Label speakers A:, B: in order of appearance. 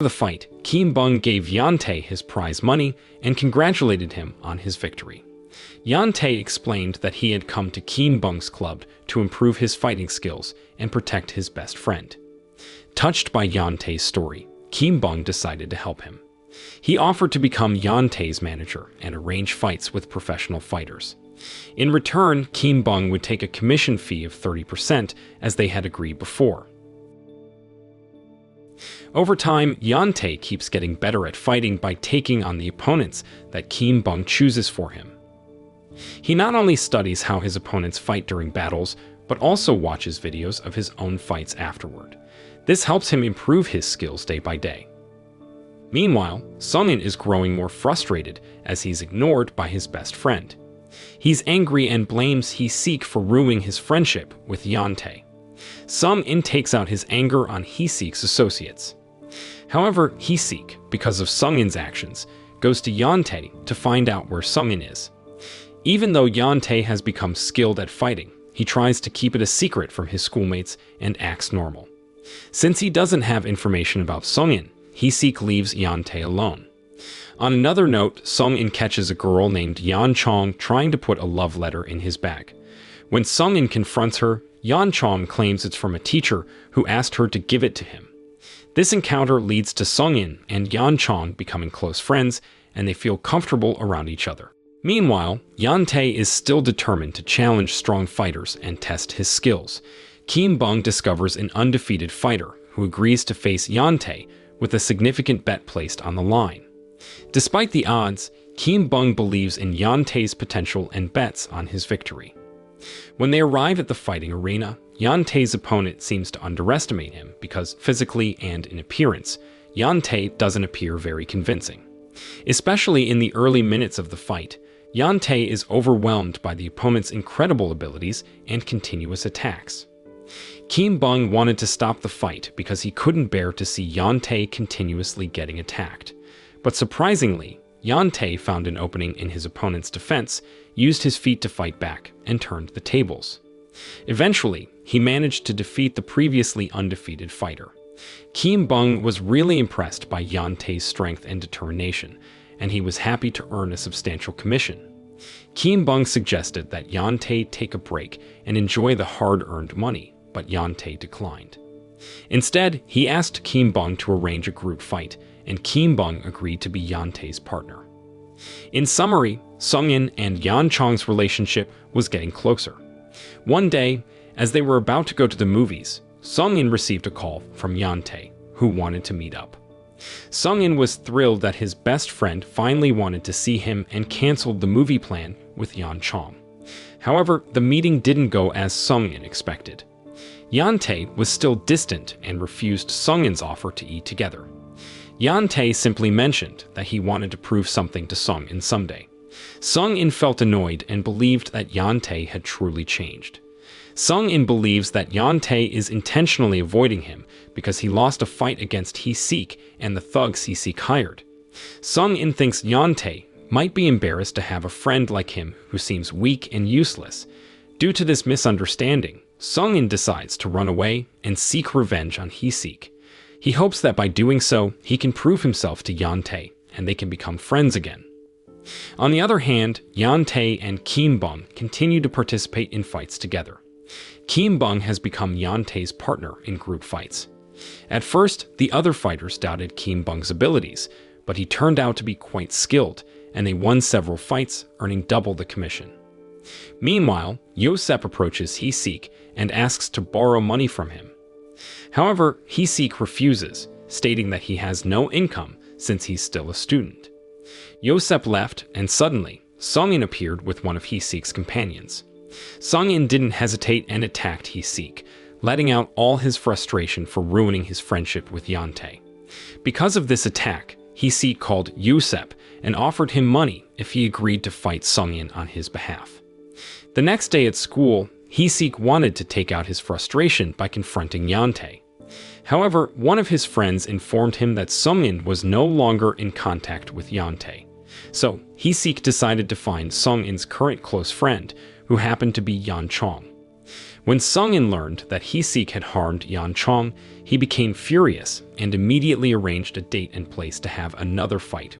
A: After the fight, Kim Bung gave Yan Tae his prize money and congratulated him on his victory. Yan Tae explained that he had come to Kim Bung's club to improve his fighting skills and protect his best friend. Touched by Yan Tae's story, Kim Bung decided to help him. He offered to become Yan Tae's manager and arrange fights with professional fighters. In return, Kim Bung would take a commission fee of 30% as they had agreed before. Over time, Yan Tae keeps getting better at fighting by taking on the opponents that Kim Bung chooses for him. He not only studies how his opponents fight during battles, but also watches videos of his own fights afterward. This helps him improve his skills day by day. Meanwhile, Sungin is growing more frustrated as he's ignored by his best friend. He's angry and blames Hee-sik for ruining his friendship with Yan Tae. Sungin takes out his anger on Hee-sik's associates. However, Hee-sik, because of Sungin's actions, goes to Yan Tae to find out where Sungin is. Even though Yan Tae has become skilled at fighting, he tries to keep it a secret from his schoolmates and acts normal. Since he doesn't have information about Sungin, Hee-sik leaves Yan Tae alone. On another note, Sungin catches a girl named Yan Chong trying to put a love letter in his bag. When Sungin confronts her, Yan Chong claims it's from a teacher who asked her to give it to him. This encounter leads to Sungin and Yan Chong becoming close friends, and they feel comfortable around each other. Meanwhile, Yan Tae is still determined to challenge strong fighters and test his skills. Kim Bung discovers an undefeated fighter who agrees to face Yan Tae with a significant bet placed on the line. Despite the odds, Kim Bung believes in Yan Tae's potential and bets on his victory. When they arrive at the fighting arena, Yan Tae's opponent seems to underestimate him because physically and in appearance, Yan Tae doesn't appear very convincing. Especially in the early minutes of the fight, Yan Tae is overwhelmed by the opponent's incredible abilities and continuous attacks. Kim Bung wanted to stop the fight because he couldn't bear to see Yan Tae continuously getting attacked. But surprisingly, Yan Tae found an opening in his opponent's defense, used his feet to fight back, and turned the tables. Eventually, he managed to defeat the previously undefeated fighter. Kim Bung was really impressed by Yan Tae's strength and determination, and he was happy to earn a substantial commission. Kim Bung suggested that Yan Tae take a break and enjoy the hard-earned money, but Yan Tae declined. Instead, he asked Kim Bung to arrange a group fight, and Kim Bung agreed to be Yan Tae's partner. In summary, Sungin and Yan Chong's relationship was getting closer. One day, as they were about to go to the movies, Sungin received a call from Yan Tae, who wanted to meet up. Sungin was thrilled that his best friend finally wanted to see him and canceled the movie plan with Yan Chong. However, the meeting didn't go as Sungin expected. Yan Tae was still distant and refused Sungin's offer to eat together. Yan Tae simply mentioned that he wanted to prove something to Sungin someday. Sungin felt annoyed and believed that Yan Tae had truly changed. Sungin believes that Yan Tae is intentionally avoiding him because he lost a fight against Hee-sik and the thugs Hee-sik hired. Sungin thinks Yan Tae might be embarrassed to have a friend like him who seems weak and useless. Due to this misunderstanding, Sungin decides to run away and seek revenge on Hee-sik. He hopes that by doing so, he can prove himself to Yan Tae, and they can become friends again. On the other hand, Yan Tae and Kim Bung continue to participate in fights together. Kim Bung has become Yan Tae's partner in group fights. At first, the other fighters doubted Kim Bung's abilities, but he turned out to be quite skilled, and they won several fights, earning double the commission. Meanwhile, Yosep approaches Hee-sik and asks to borrow money from him. However, Hee-sik refuses, stating that he has no income since he's still a student. Yosep left, and suddenly, Sungin appeared with one of Hee-sik's companions. Sungin didn't hesitate and attacked Hee-sik, letting out all his frustration for ruining his friendship with Yan Tae. Because of this attack, Hee-sik called Yosep and offered him money if he agreed to fight Sungin on his behalf. The next day at school, Hee-sik wanted to take out his frustration by confronting Yan Tae. However, one of his friends informed him that Sungin was no longer in contact with Yan Tae. So, Hee-sik decided to find Sungin's current close friend, who happened to be Yan Chong. When Sung In learned that Heesik had harmed Yan Chong, he became furious and immediately arranged a date and place to have another fight